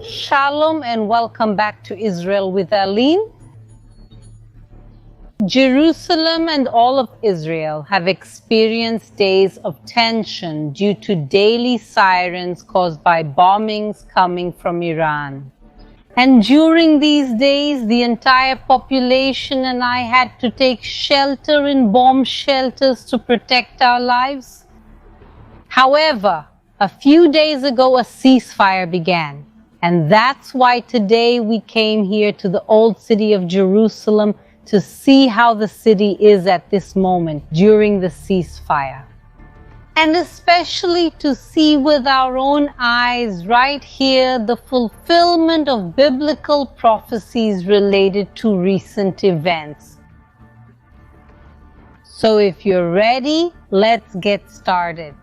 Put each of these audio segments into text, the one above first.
Shalom and welcome back to Israel with Aline. Jerusalem and all of Israel have experienced days of tension due to daily sirens caused by bombings coming from Iran. And during these days, the entire population and I had to take shelter in bomb shelters to protect our lives. However, a few days ago, a ceasefire began. And that's why today we came here to the old city of Jerusalem to see how the city is at this moment during the ceasefire. And especially to see with our own eyes right here the fulfillment of biblical prophecies related to recent events. So if you're ready, let's get started.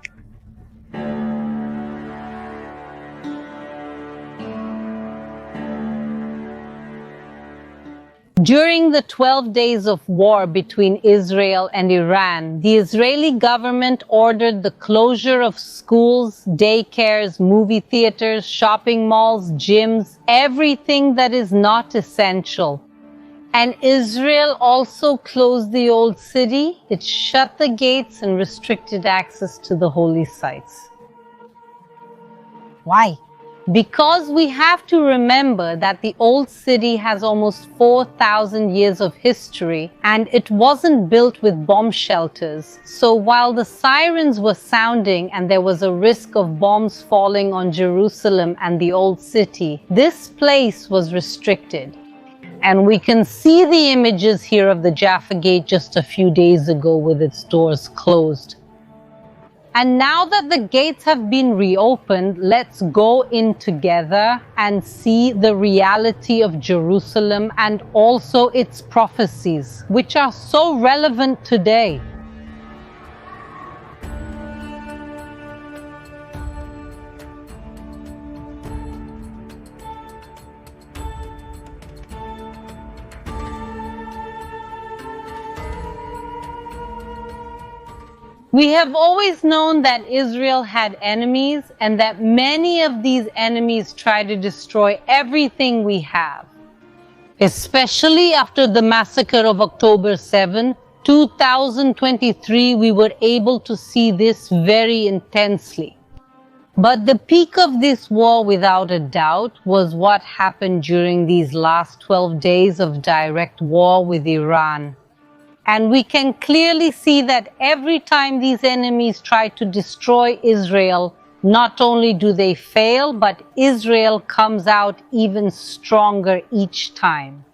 During the 12 days of war between Israel and Iran, the Israeli government ordered the closure of schools, daycares, movie theaters, shopping malls, gyms, everything that is not essential. And Israel also closed the old city. It shut the gates and restricted access to the holy sites. Why? Because we have to remember that the old city has almost 4,000 years of history and it wasn't built with bomb shelters. So while the sirens were sounding and there was a risk of bombs falling on Jerusalem and the old city, this place was restricted. And we can see the images here of the Jaffa Gate just a few days ago with its doors closed. And now that the gates have been reopened, let's go in together and see the reality of Jerusalem and also its prophecies, which are so relevant today. We have always known that Israel had enemies and that many of these enemies try to destroy everything we have. Especially after the massacre of October 7, 2023, we were able to see this very intensely. But the peak of this war, without a doubt, was what happened during these last 12 days of direct war with Iran. And we can clearly see that every time these enemies try to destroy Israel, not only do they fail, but Israel comes out even stronger each time.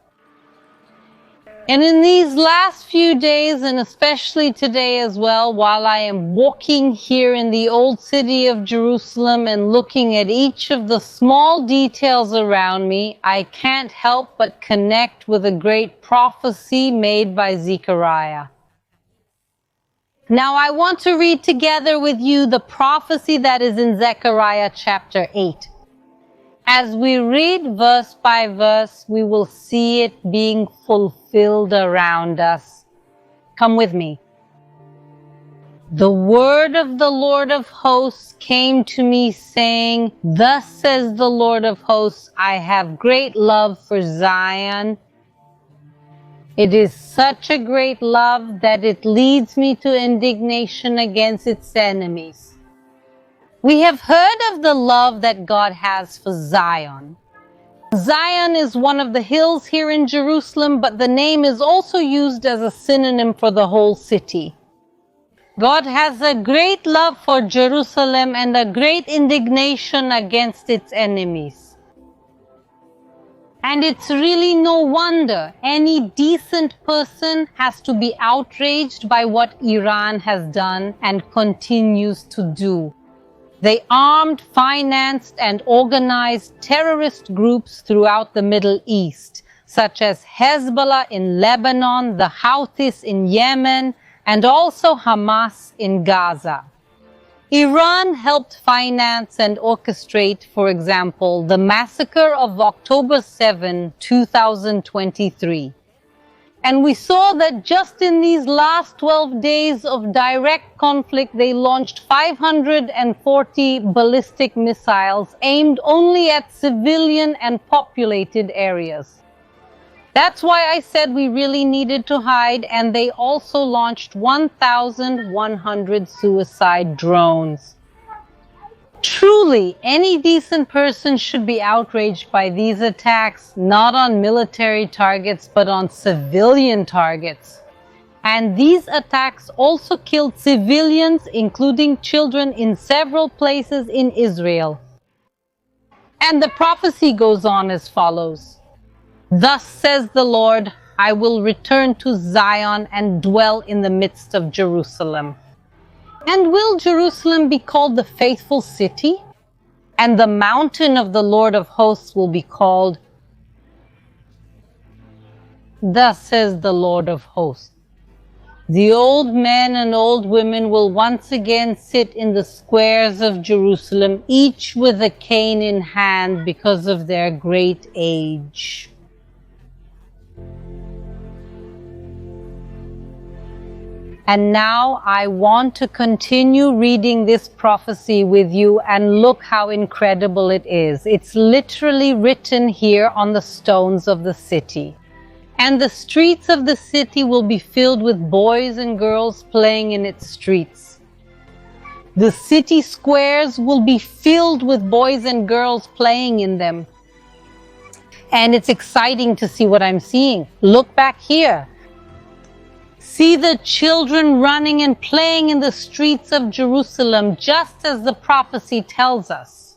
And in these last few days, and especially today as well, while I am walking here in the old city of Jerusalem and looking at each of the small details around me, I can't help but connect with a great prophecy made by Zechariah. Now I want to read together with you the prophecy that is in Zechariah chapter 8. As we read verse by verse, we will see it being fulfilled around us. Come with me. The word of the Lord of hosts came to me saying, "Thus says the Lord of hosts, I have great love for Zion. It is such a great love that it leads me to indignation against its enemies." We have heard of the love that God has for Zion. Zion is one of the hills here in Jerusalem, but the name is also used as a synonym for the whole city. God has a great love for Jerusalem and a great indignation against its enemies. And it's really no wonder any decent person has to be outraged by what Iran has done and continues to do. They armed, financed, and organized terrorist groups throughout the Middle East, such as Hezbollah in Lebanon, the Houthis in Yemen, and also Hamas in Gaza. Iran helped finance and orchestrate, for example, the massacre of October 7, 2023. And we saw that just in these last 12 days of direct conflict, they launched 540 ballistic missiles aimed only at civilian and populated areas. That's why I said we really needed to hide, and they also launched 1,100 suicide drones. Truly, any decent person should be outraged by these attacks, not on military targets, but on civilian targets. And these attacks also killed civilians, including children, in several places in Israel. And the prophecy goes on as follows. Thus says the Lord, I will return to Zion and dwell in the midst of Jerusalem. And will Jerusalem be called the faithful city? And the mountain of the Lord of hosts will be called, thus says the Lord of hosts. The old men and old women will once again sit in the squares of Jerusalem, each with a cane in hand because of their great age. And now I want to continue reading this prophecy with you, and look how incredible it is. It's literally written here on the stones of the city. And the streets of the city will be filled with boys and girls playing in its streets. The city squares will be filled with boys and girls playing in them. And it's exciting to see what I'm seeing. Look back here. See the children running and playing in the streets of Jerusalem, just as the prophecy tells us.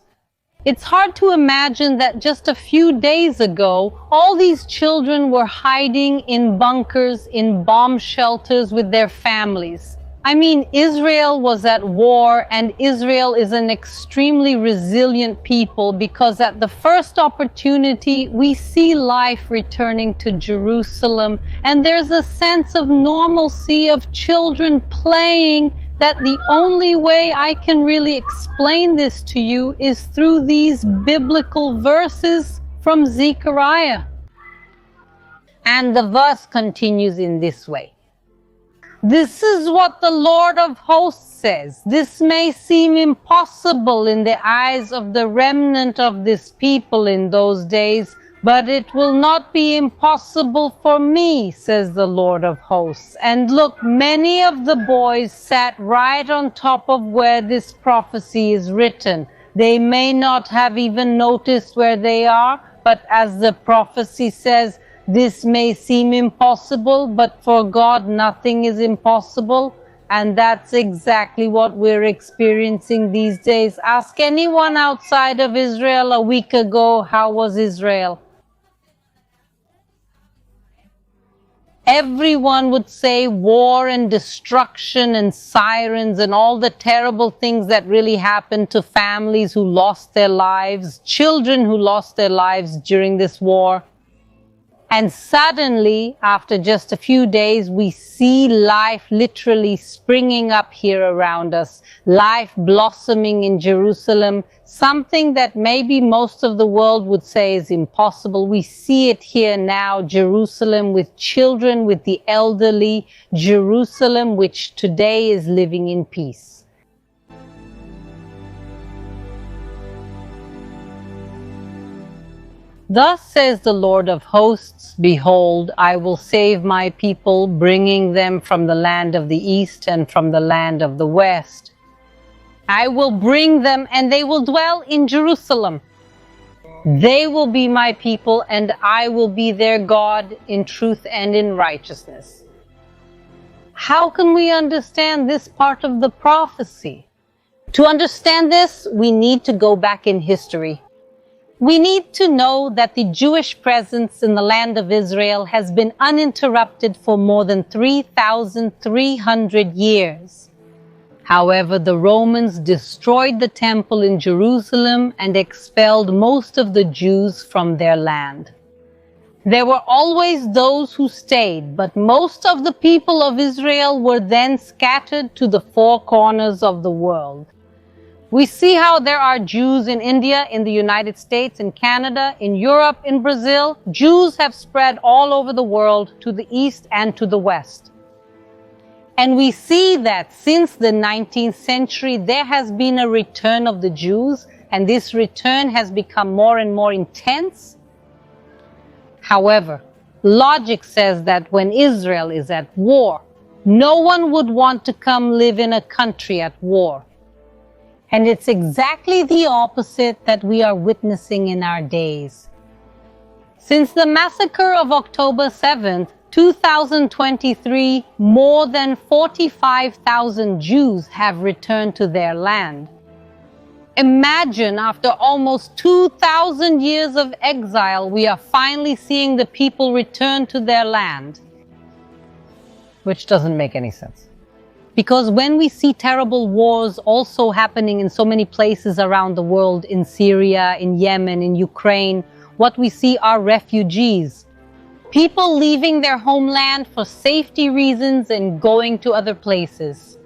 It's hard to imagine that just a few days ago, all these children were hiding in bunkers, in bomb shelters with their families. I mean, Israel was at war, and Israel is an extremely resilient people, because at the first opportunity we see life returning to Jerusalem, and there's a sense of normalcy of children playing that the only way I can really explain this to you is through these biblical verses from Zechariah. And the verse continues in this way. This is what the Lord of hosts says. This may seem impossible in the eyes of the remnant of this people in those days, but it will not be impossible for me, says the Lord of hosts. And look, many of the boys sat right on top of where this prophecy is written. They may not have even noticed where they are, but as the prophecy says, this may seem impossible, but for God nothing is impossible. And that's exactly what we're experiencing these days. Ask anyone outside of Israel a week ago, how was Israel? Everyone would say war and destruction and sirens and all the terrible things that really happened to families who lost their lives, children who lost their lives during this war. And suddenly, after just a few days, we see life literally springing up here around us, life blossoming in Jerusalem, something that maybe most of the world would say is impossible. We see it here now, Jerusalem with children, with the elderly, Jerusalem which today is living in peace. Thus says the Lord of hosts, behold, I will save my people, bringing them from the land of the east and from the land of the west. I will bring them, and they will dwell in Jerusalem. They will be my people, and I will be their God in truth and in righteousness. How can we understand this part of the prophecy? To understand this, we need to go back in history. We need to know that the Jewish presence in the land of Israel has been uninterrupted for more than 3,300 years. However, the Romans destroyed the temple in Jerusalem and expelled most of the Jews from their land. There were always those who stayed, but most of the people of Israel were then scattered to the four corners of the world. We see how there are Jews in India, in the United States, in Canada, in Europe, in Brazil. Jews have spread all over the world, to the east and to the west. And we see that since the 19th century, there has been a return of the Jews, and this return has become more and more intense. However, logic says that when Israel is at war, no one would want to come live in a country at war. And it's exactly the opposite that we are witnessing in our days. Since the massacre of October 7th, 2023, more than 45,000 Jews have returned to their land. Imagine, after almost 2,000 years of exile, we are finally seeing the people return to their land. Which doesn't make any sense. Because when we see terrible wars also happening in so many places around the world, in Syria, in Yemen, in Ukraine, what we see are refugees. People leaving their homeland for safety reasons and going to other places.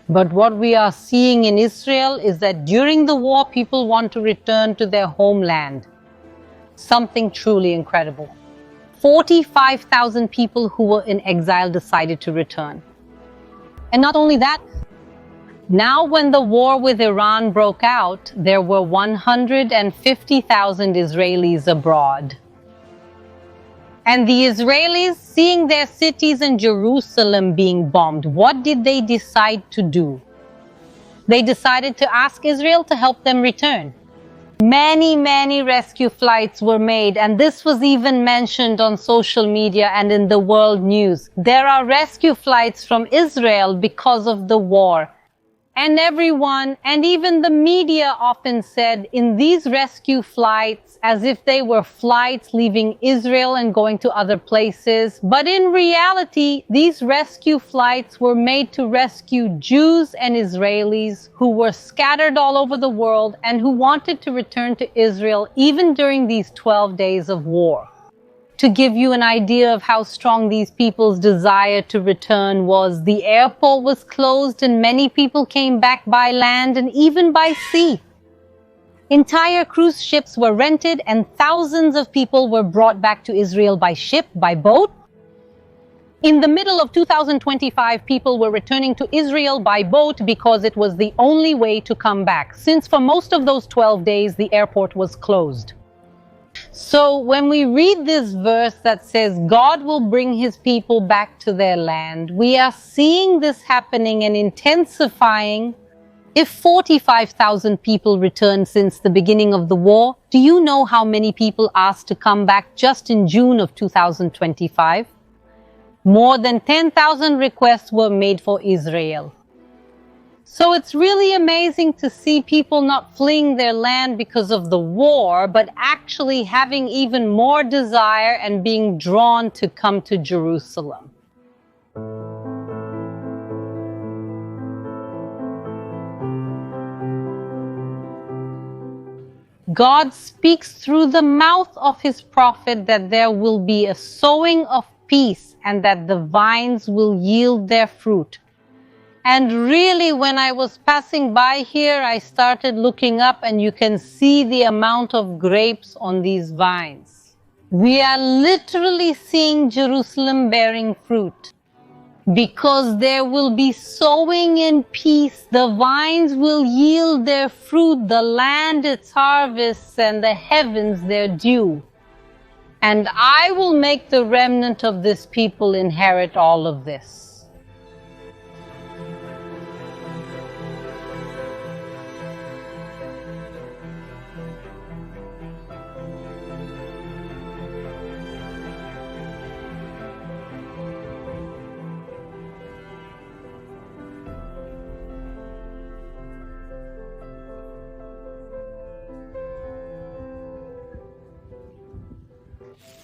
But what we are seeing in Israel is that during the war, people want to return to their homeland. Something truly incredible. 45,000 people who were in exile decided to return. And not only that, now when the war with Iran broke out, there were 150,000 Israelis abroad. And the Israelis, seeing their cities in Jerusalem being bombed, what did they decide to do? They decided to ask Israel to help them return. Many rescue flights were made, and this was even mentioned on social media and in the world news. There are rescue flights from Israel because of the war. And everyone, and even the media, often said in these rescue flights as if they were flights leaving Israel and going to other places. But in reality, these rescue flights were made to rescue Jews and Israelis who were scattered all over the world and who wanted to return to Israel even during these 12 days of war. To give you an idea of how strong these people's desire to return was, the airport was closed and many people came back by land and even by sea. Entire cruise ships were rented and thousands of people were brought back to Israel by ship, by boat. In the middle of 2025, people were returning to Israel by boat because it was the only way to come back, since for most of those 12 days the airport was closed. So when we read this verse that says God will bring his people back to their land, we are seeing this happening and intensifying. If 45,000 people returned since the beginning of the war, do you know how many people asked to come back just in June of 2025? More than 10,000 requests were made for Israel. So it's really amazing to see people not fleeing their land because of the war, but actually having even more desire and being drawn to come to Jerusalem. God speaks through the mouth of his prophet that there will be a sowing of peace and that the vines will yield their fruit. And really, when I was passing by here, I started looking up and you can see the amount of grapes on these vines. We are literally seeing Jerusalem bearing fruit. Because there will be sowing in peace, the vines will yield their fruit, the land its harvests, and the heavens their dew. And I will make the remnant of this people inherit all of this.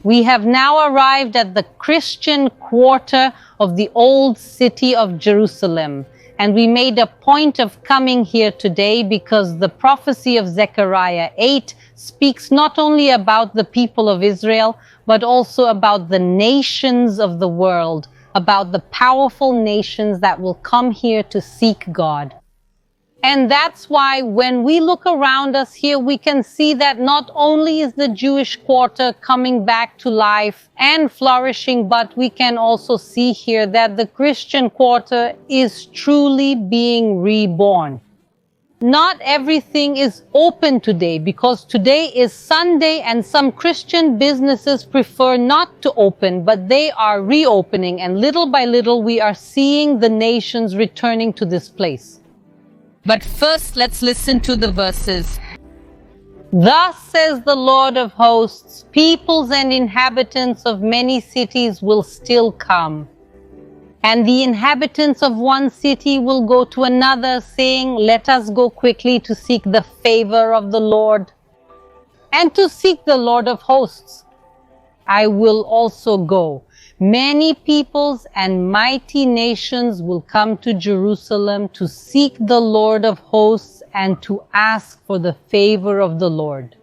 We have now arrived at the Christian quarter of the old city of Jerusalem, and we made a point of coming here today because the prophecy of Zechariah 8 speaks not only about the people of Israel, but also about the nations of the world, about the powerful nations that will come here to seek God. And that's why when we look around us here, we can see that not only is the Jewish quarter coming back to life and flourishing, but we can also see here that the Christian quarter is truly being reborn. Not everything is open today because today is Sunday and some Christian businesses prefer not to open, but they are reopening, and little by little we are seeing the nations returning to this place. But first, let's listen to the verses. Thus says the Lord of hosts, peoples and inhabitants of many cities will still come. And the inhabitants of one city will go to another, saying, let us go quickly to seek the favor of the Lord, and to seek the Lord of hosts. I will also go. Many peoples and mighty nations will come to Jerusalem to seek the Lord of hosts and to ask for the favor of the Lord.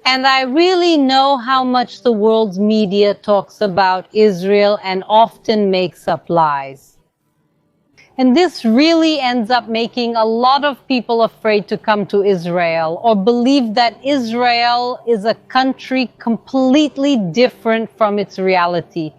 And I really know how much the world's media talks about Israel and often makes up lies. And this really ends up making a lot of people afraid to come to Israel or believe that Israel is a country completely different from its reality.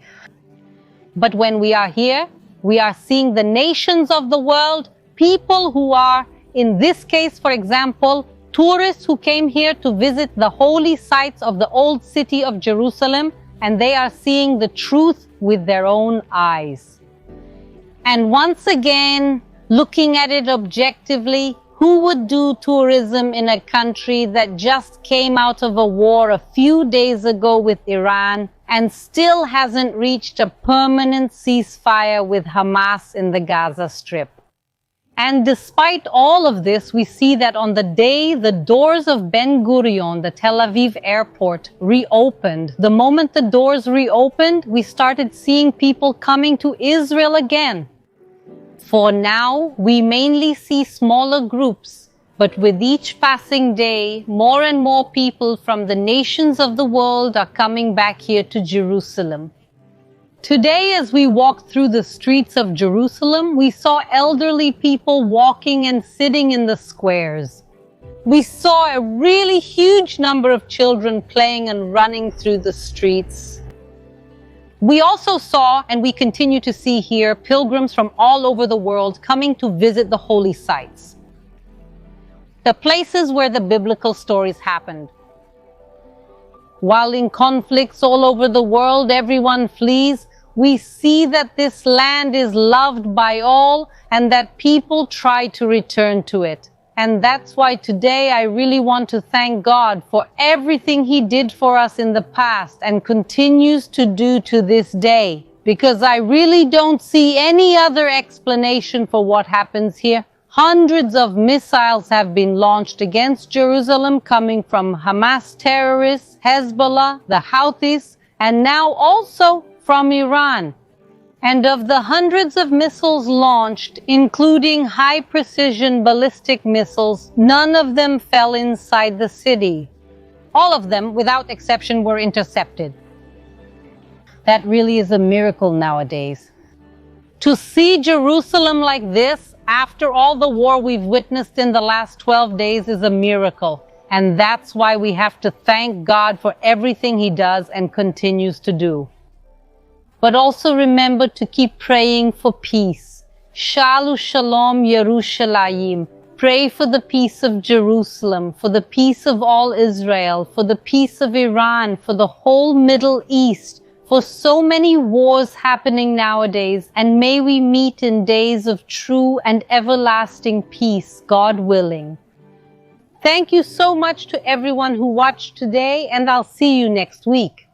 But when we are here, we are seeing the nations of the world, people who are, in this case, for example, tourists who came here to visit the holy sites of the old city of Jerusalem, and they are seeing the truth with their own eyes. And once again, looking at it objectively, who would do tourism in a country that just came out of a war a few days ago with Iran and still hasn't reached a permanent ceasefire with Hamas in the Gaza Strip? And despite all of this, we see that on the day the doors of Ben Gurion, the Tel Aviv airport, reopened, the moment the doors reopened, we started seeing people coming to Israel again. For now, we mainly see smaller groups, but with each passing day, more and more people from the nations of the world are coming back here to Jerusalem. Today, as we walked through the streets of Jerusalem, we saw elderly people walking and sitting in the squares. We saw a really huge number of children playing and running through the streets. We also saw, and we continue to see here, pilgrims from all over the world coming to visit the holy sites, the places where the biblical stories happened. While in conflicts all over the world everyone flees, we see that this land is loved by all and that people try to return to it. And that's why today I really want to thank God for everything He did for us in the past and continues to do to this day, because I really don't see any other explanation for what happens here. Hundreds of missiles have been launched against Jerusalem coming from Hamas terrorists, Hezbollah, the Houthis, and now also from Iran. And of the hundreds of missiles launched, including high-precision ballistic missiles, none of them fell inside the city. All of them, without exception, were intercepted. That really is a miracle nowadays. To see Jerusalem like this, after all the war we've witnessed in the last 12 days, is a miracle. And that's why we have to thank God for everything He does and continues to do. But also remember to keep praying for peace. Shalu Shalom Yerushalayim. Pray for the peace of Jerusalem, for the peace of all Israel, for the peace of Iran, for the whole Middle East, for so many wars happening nowadays, and may we meet in days of true and everlasting peace, God willing. Thank you so much to everyone who watched today, and I'll see you next week.